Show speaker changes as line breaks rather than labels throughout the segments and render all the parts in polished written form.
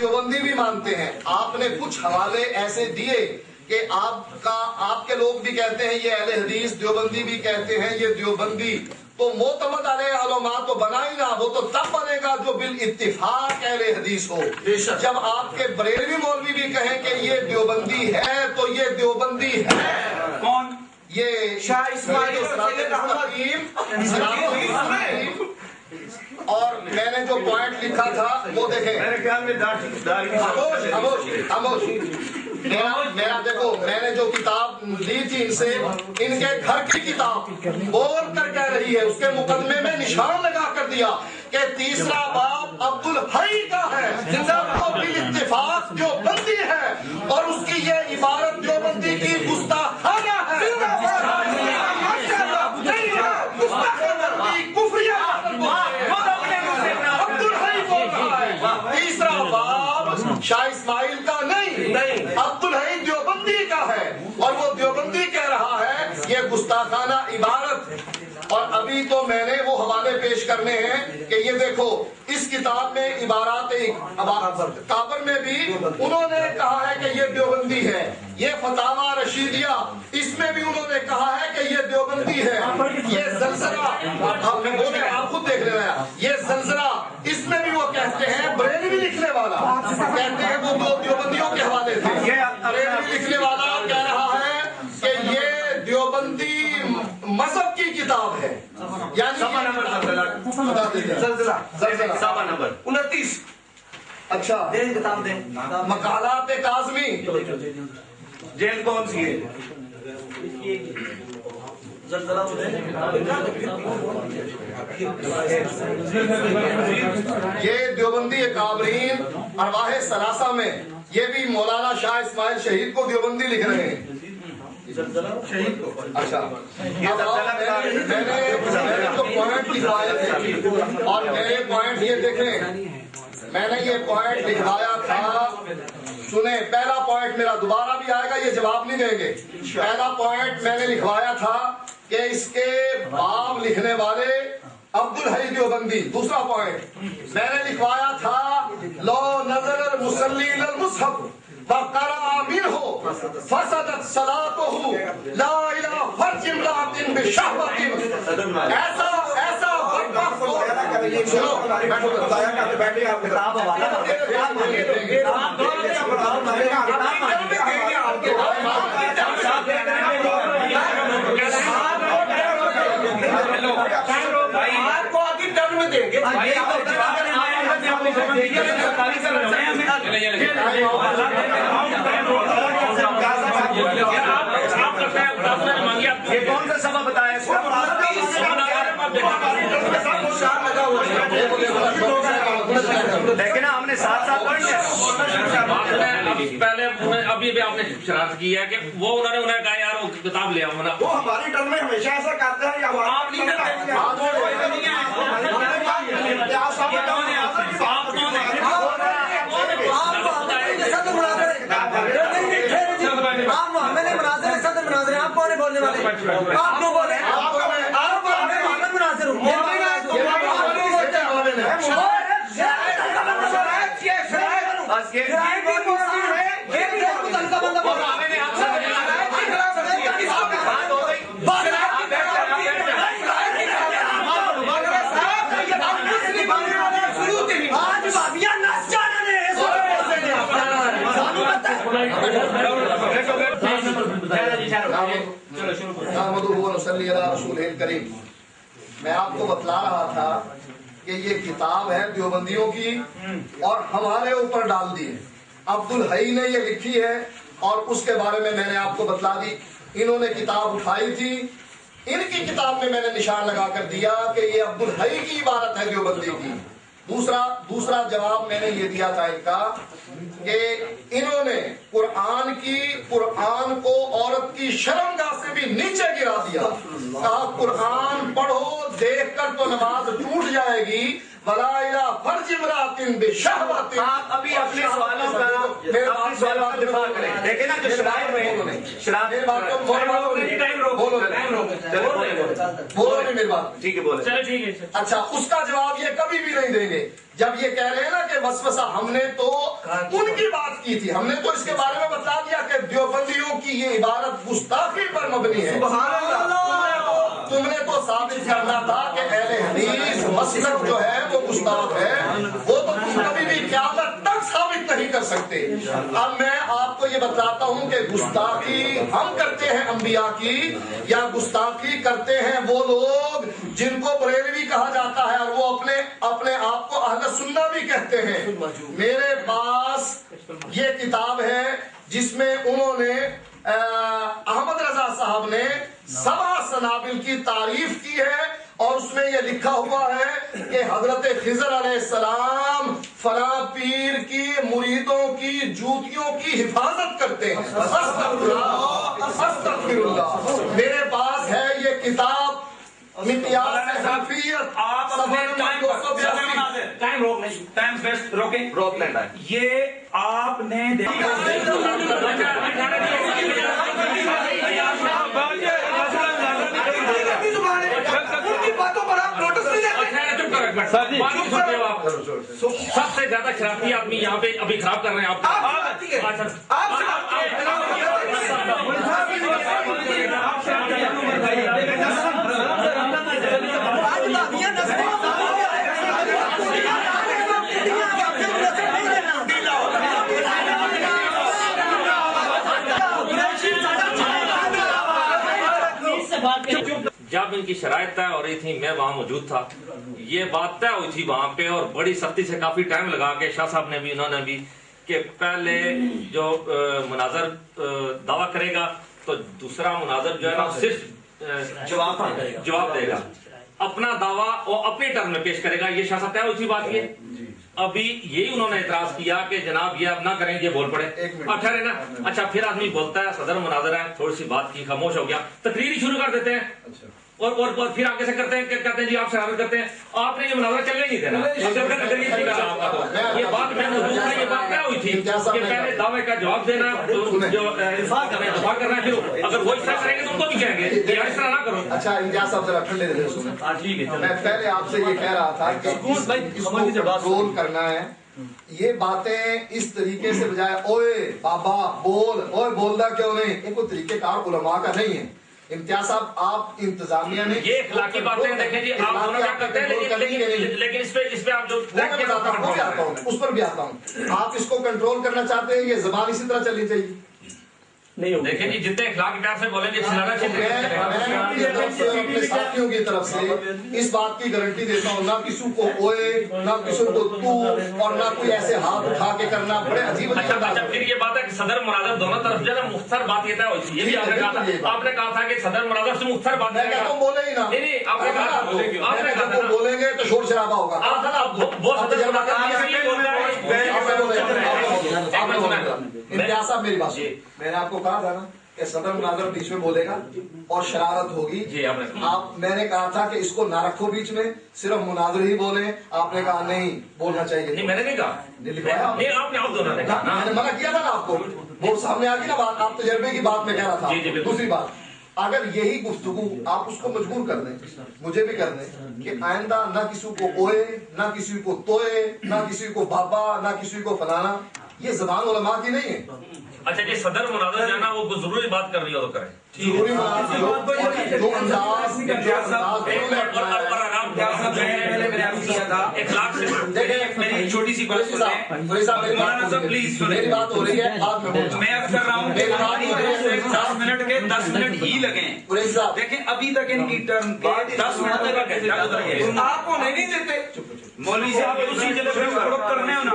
دیوبندی بھی مانتے ہیں. آپ نے کچھ حوالے ایسے دیے کہ آپ کے لوگ بھی کہتے ہیں یہ اہل حدیث، دیوبندی بھی کہتے ہیں یہ دیوبندی. تو معتمد علیہ علماء تو بنا ہی نہ، وہ تو تب بنے گا جو بالاتفاق اہل حدیث ہو. جب آپ کے بریلوی مولوی بھی کہیں کہ یہ دیوبندی ہے تو یہ دیوبندی ہے.
کون؟
یہ
شاہ اسماعیل
اور میں نے جو پوائنٹ لکھا تھا وہ دیکھیں.
میرے خیال میں
خاموش. میرا دیکھو، میں نے جو کتاب لی تھی ان سے، ان کے گھر کی کتاب بول کر کہہ رہی ہے، اس کے مقدمے میں نشان لگا کر دیا کہ تیسرا باب عبدالحی کا ہے، وہ بالاتفاق دیوبندی ہے، اور اس کی یہ عبارت دیوبندی کی گستاخانہ ہے. تیسرا باب شاہ اسماعیل کا نہیں، عبدالحی دیوبندی کا ہے، اور وہ دیوبندی کہہ رہا ہے یہ گستاخانہ عبارت. اور ابھی تو میں نے وہ حوالے پیش کرنے ہیں کہ یہ دیکھو اس کتاب میں عبارات کابر میں بھی انہوں نے کہا ہے کہ یہ دیوبندی ہے. یہ فتاوی رشیدیہ، اس میں بھی انہوں نے کہا ہے کہ یہ دیوبندی ہے. یہ زلزلہ آپ خود دیکھ لینا، یہ زلزلہ اس میں بھی وہ کہتے ہیں، بریلوی لکھنے والا کہتے ہیں، وہ دو دیوبندیوں کے حوالے تھے. بریلوی لکھنے والا کہہ رہا ہے کہ یہ دیوبندی مذہب کی کتاب ہے. یعنی
صفحہ نمبر 29.
اچھا،
کتاب دیں.
مقالات کاظمی،
جیل کون سی ہے؟
یہ دیوبندی کابرین ارواح ثلاثہ میں، یہ بھی مولانا شاہ اسماعیل شہید کو دیوبندی لکھ رہے ہیں. اچھا، میں نے جو پوائنٹ لکھوائے تھے، اور میرے پوائنٹ یہ دیکھیں، میں نے یہ پوائنٹ لکھوایا تھا. سنیں، پہلا پوائنٹ میرا دوبارہ بھی آئے گا، یہ جواب نہیں دیں گے. پہلا پوائنٹ میں نے لکھوایا تھا کہ اس کے باب لکھنے والے عبدالحی دیوبندی. دوسرا پوائنٹ میں نے لکھوایا تھا لو نظر المصلی للمصحف فقرأ منه فسدت صلاته لا الى فرج امرأة بشهوة. ایسا
یہ کون سا سبب بتایا اس کا؟ لیکن ہم نے ساتھ ساتھ
پہلے ابھی بھی آپ نے شرارت کی ہے کہ وہ انہوں نے کہا یار وہ کتاب لے آؤں.
وہ ہماری ٹرم میں ہمیشہ ایسا کرتے ہیں. آپ نہیں کرتے.
آپ کون بولنے والے؟ آپ کیوں بولے؟ مناظر ہوں.
میں آپ کو بتلا رہا تھا کہ یہ کتاب ہے دیوبندیوں کی اور ہمارے اوپر ڈال دی ہے. عبدالحی نے یہ لکھی ہے اور اس کے بارے میں نے آپ کو بتلا دی. انہوں نے کتاب اٹھائی تھی، ان کی کتاب میں نے نشان لگا کر دیا کہ یہ عبدالحی کی عبارت ہے دیوبندی کی. دوسرا جواب میں نے یہ دیا تھا ان کا کہ انہوں نے قرآن کو عورت کی شرمگاہ سے بھی نیچے گرا دیا. کہا قرآن پڑھو، دیکھ کر تو نماز ٹوٹ جائے گی، ولا الی فرج امرأۃ بشہوۃ.
آپ ابھی اپنے سوالوں کا دفاع کریں. دیکھیں نا جو شرائط میں ٹھیک ہے بولے.
اچھا، اس کا جواب یہ کبھی بھی نہیں دیں گے. جب یہ کہہ رہے ہیں نا کہ وسوسہ، ہم نے تو ان کی بات کی تھی. ہم نے تو اس کے بارے میں بتا دیا کہ دیوبندیوں کی یہ عبارت گستاخی پر مبنی ہے. تم نے تو ثابت کرنا تھا کہ اہل حدیث مسلک جو ہے وہ گستاخ ہے. وہ تو تم کبھی بھی قیامت تک ثابت نہیں کر سکتے. اب میں آپ کو یہ بتاتا ہوں کہ گستاخی ہم کرتے ہیں انبیاء کی, یا گستاخی کرتے ہیں وہ لوگ جن کو بریلوی کہا جاتا ہے اور وہ اپنے آپ کو اہل سنہ بھی کہتے ہیں. میرے پاس یہ کتاب ہے جس میں انہوں نے احمد رضا صاحب نے 7 سنابل کی تعریف کی ہے, اور اس میں یہ لکھا ہوا ہے کہ حضرت خضر علیہ السلام فلاں پیر کی مریدوں کی جوتیوں کی حفاظت کرتے ہیں. استغفر اللہ. میرے پاس ہے یہ کتاب امتیاز حنفیت.
آپ ٹائم ویسٹ روک لینا ہے. یہ آپ نے
سب سے زیادہ شرافی آدمی یہاں پہ ابھی خراب کر رہے ہیں جب ان کی شرائط طے ہو رہی تھی میں وہاں موجود تھا. یہ بات طے ہوئی تھی وہاں پہ, اور بڑی سختی سے کافی ٹائم لگا کے شاہ صاحب نے بھی انہوں نے بھی کہ پہلے جو مناظر دعویٰ کرے گا تو دوسرا مناظر جو ہے نا صرف جواب دے گا, اپنا دعویٰ وہ اپنے ٹرم میں پیش کرے گا. یہ شاہ صاحب طے ہوئی تھی بات. یہ ابھی یہی انہوں نے اعتراض کیا کہ جناب یہ اب نہ کریں, یہ بول پڑے. ٹھہرے نا. اچھا پھر آدمی بولتا ہے صدر مناظر ہے, تھوڑی سی بات کی, خاموش ہو گیا, تقریر شروع کر دیتے ہیں, اور پھر آگے سے کرتے ہیں کہ کہتے ہیں جی آپ شرارت کرتے ہیں, آپ نے یہ مناظرہ چلنے نہیں دینا. یہ بات میں موجود تھا, یہ بات کیا ہوئی تھی کہ پہلے دعوے کا جواب دینا, جو دفاع کرنا ہے, پھر اگر وہ اس طرح کریں گے تو ان کو بھی کہیں گے کہ اس طرح نہ کرو.
اچھا امتیاز صاحب ذرا ٹھنڈے دل سے سنیں. میں پہلے آپ سے یہ کہہ رہا تھا کہ اس کو کنٹرول کرنا ہے. یہ باتیں اس طریقے سے بجائے اوئے بابا بول, اوئے بولنا کیوں نہیں, یہ کوئی طریقہ کار علماء کا نہیں ہے. امتیاز صاحب آپ انتظامیہ نے
یہ اخلاقی باتیں دیکھیں جی آپ دونوں کیا کرتے ہیں, لیکن اس پہ آپ جو
اس پر بھی آتا ہوں. آپ اس کو کنٹرول کرنا چاہتے ہیں, یہ زبان اسی طرح چلنی چاہیے.
دیکھیں جی جتنے اخلاق پیار سے بولیں گے
اپنے ساتھیوں کی طرف سے اس بات کی گارنٹی دیتا ہوں, نہ کسی کو اوئے, نہ کسی کو تو, اور نہ کوئی ایسے ہاتھ اٹھا کے کرنا. بڑے عجیب.
اچھا پھر یہ بات ہے کہ صدر مناظر دونوں طرف جو ہے نا مختصر بات یہ طے ہوئی تھی. یہ بھی آپ نے کہا تھا, آپ نے کہا تھا کہ صدر مناظر سے مختصر بات
میں کہتا ہوں بولے ہی نا.
نہیں آپ نے کہا
جب وہ بولیں گے تو شور شرابہ ہوگا. امتیاز صاحب میری بات سنیں, میں نے آپ کو کہا تھا نا کہ صدر مناظر بیچ میں بولے گا اور شرارت ہوگی. آپ میں نے کہا تھا کہ اس کو نہ رکھو بیچ میں, صرف مناظر ہی بولے. آپ نے کہا نہیں بولنا چاہیے.
نہیں میں نے نہیں کہا,
میں نے منع کیا تھا نا آپ کو. وہ سامنے آ گئی نا بات, آپ تجربے کی بات میں کہہ رہا تھا. دوسری بات, اگر یہی گفتگو آپ اس کو مجبور کر دیں, مجھے بھی کر دیں کہ آئندہ نہ کسی کو اوئے, نہ کسی کو توئے, نہ کسی کو بابا, نہ کسی کو فلانا, یہ زبان علماء کی نہیں ہے.
اچھا جی صدر مناظر جو ہے نا وہ ضروری بات کر رہی ہو تو کریں.
ضروری
میری چھوٹی سی بات پلیز
میری بات ہو رہی ہے,
میں اب کر رہا ہوں 10 منٹ کے 10 منٹ ہی لگیں. دیکھیں ابھی تک ان کی ٹرم کے 10 منٹ آپ کو نہیں دیتے. مولوی صاحب اسی جگہ پہ پروک کرنے ہو نا.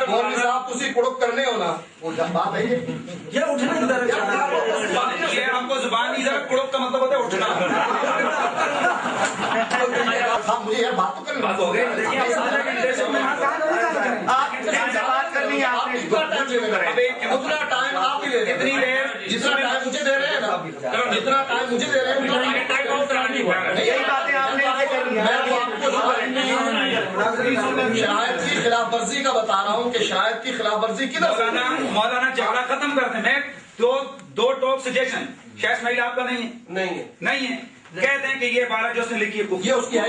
مولوی صاحب تسی پڑوک کرنے ہو نا, وہ جب بات ہے یہ
ہم کو زبان نہیں ذرا پڑوک کا مطلب ہوتا ہے اٹھنا.
مجھے یار بات تو کرنی, بات ہو گئی. اتنا ٹائم آپ ہی لے لیں, اتنی دیر جتنا ٹائم مجھے دے رہے ہیں نا, جتنا ٹائم مجھے دے رہے ہیں یہی باتیں آپ نے کرنی ہے. میں آپ کو شاید کی خلاف ورزی کا بتا رہا ہوں کہ شاید کی خلاف ورزی کدھر.
مولانا جھگڑا ختم کرتے ہیں. دو ٹاپ سجیشن شاہ اسماعیل آپ کا نہیں ہے, نہیں ہے. کہتے ہیں کہ یہ عبارت جو اس نے لکھی ہے
یہ اس کی ہے.